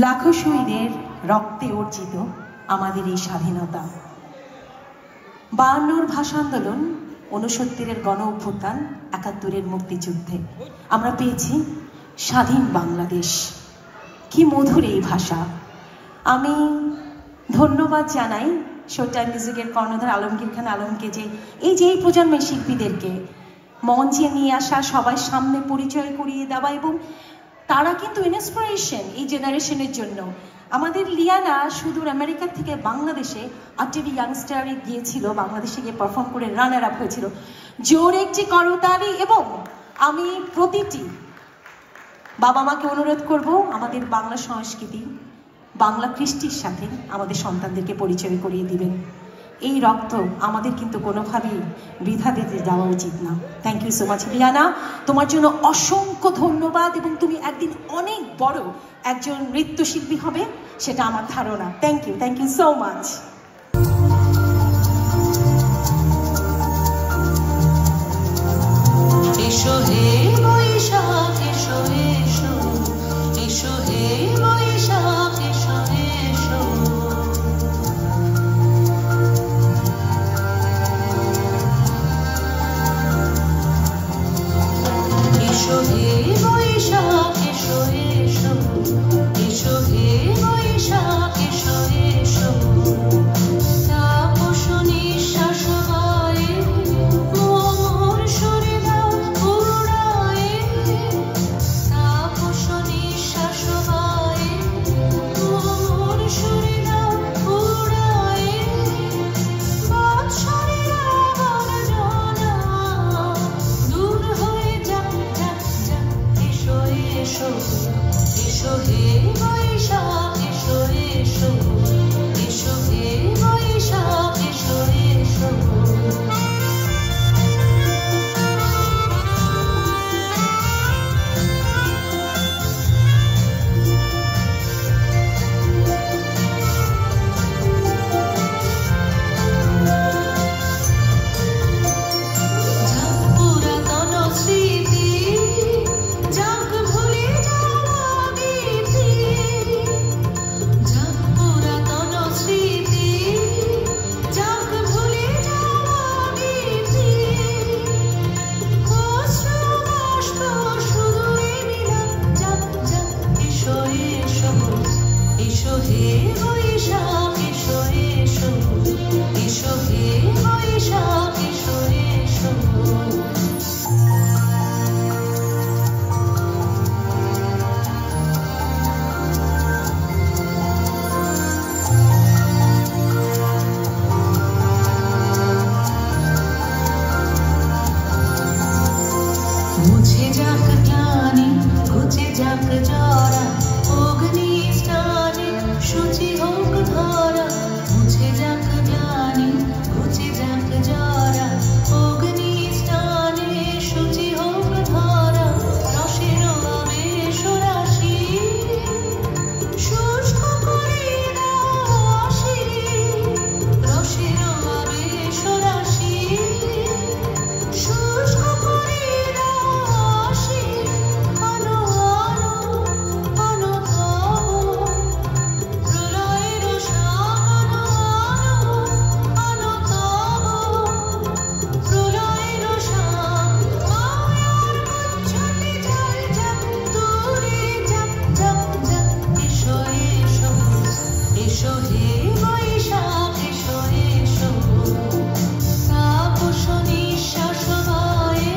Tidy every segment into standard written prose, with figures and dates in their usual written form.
লাখো শহীদের রক্তে অর্জিত আমাদের এই স্বাধীনতা, 52-র ভাষা আন্দোলন, 69-এর গণ অভ্যুত্থান, 71-এর মুক্তিযুদ্ধে আমরা পেয়েছি স্বাধীন বাংলাদেশ। কি মধুর এই ভাষা। আমি ধন্যবাদ জানাই শো টাইম মিউজিকের কর্ণধার আলমগীর খান আলমকে, যে এই প্রজন্মের শিল্পীদেরকে মঞ্চে নিয়ে আসা, সবাই সামনে পরিচয় করিয়ে দেওয়া, এবং তারা কিন্তু ইন্সপিরেশন এই জেনারেশনের জন্য। আমাদের লিয়ানা সুদূর আমেরিকা থেকে বাংলাদেশে আর্টেরি ইয়াংস্টারে গিয়েছিল, বাংলাদেশে গিয়ে পারফর্ম করে রানার আপ হয়েছিল। জোর একটি করতালি। এবং আমি প্রতিটি বাবা মাকে অনুরোধ করব, আমাদের বাংলা সংস্কৃতি, বাংলা কৃষ্টির সাথে আমাদের সন্তানদেরকে পরিচয় করিয়ে দিবেন। এই রক্ত আমাদের কিন্তু কোনোভাবেই বৃথা দিতে দেওয়া উচিত না। Thank you so much Liana, তোমার জন্য অসংখ্য ধন্যবাদ, এবং তুমি একদিন অনেক বড় একজন নৃত্যশিল্পী হবে, সেটা আমার ধারণা। Thank you so much. এসো হে বৈশাখ, এসো এসো, এসো হে বৈশাখ, এসো এসো। এসো হে বৈশাখ, এসো এসো, এসো হে বৈশাখ, এসো এসো। তাপস নিঃশ্বাস গায়ে মোর শরীর উড়ায়ে, তাপস নিঃশ্বাস গায়ে মোর শরীর উড়ায়ে। বাৎসরের আবর্জনা দূর হয়ে যাক যাক যাক। এসো এসো, এসো হে বৈশাখ, এসো এসো, এসো হে বৈশাখ, এসো এসো। পুরাতন স্মৃতি যাক ভুলে যাওয়া গীতি, যাক পুরাতন স্মৃতি যাক ভুলে যাওয়া গীতি। অশ্রু বাষ্প শুধু মিলাম যাক যাক। এসো এসো, এসো হে বৈশাখ, এসো এসো, এসো হে বৈশাখ, এসো এসো। মুছে যাক গ্লানি, ঘুচে যাক জরা, অগ্নি স্নানে শুচি হোক ধরা। মুছে যাক গ্লানি, ঘুচে যাক জরা, অগ্নি স্নানে শুচি হোক ধরা। রসের আবেশ রাশি শুষ্ক করে দাও আসি, রসের আবেশ রাশি শুষ্ক করে দাও আসি। আনো আনো আনো তব প্রলয়ের শাম, আনো আনো তব প্রলয়ের শাম। মায়ার মুচ্ছতে জল যাক, দূরে যাক যাক যাক। এসো এসো, এসো হে বৈশাখ, এসো এসো। তাপস নিঃশ্বাস গায়ে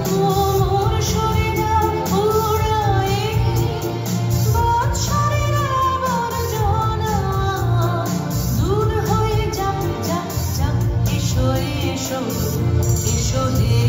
মোর শরীর উড়ায়ে। বাৎসরের আবর্জনা দূর হয়ে যাক যাক যাক। এসো এসো, এসো হে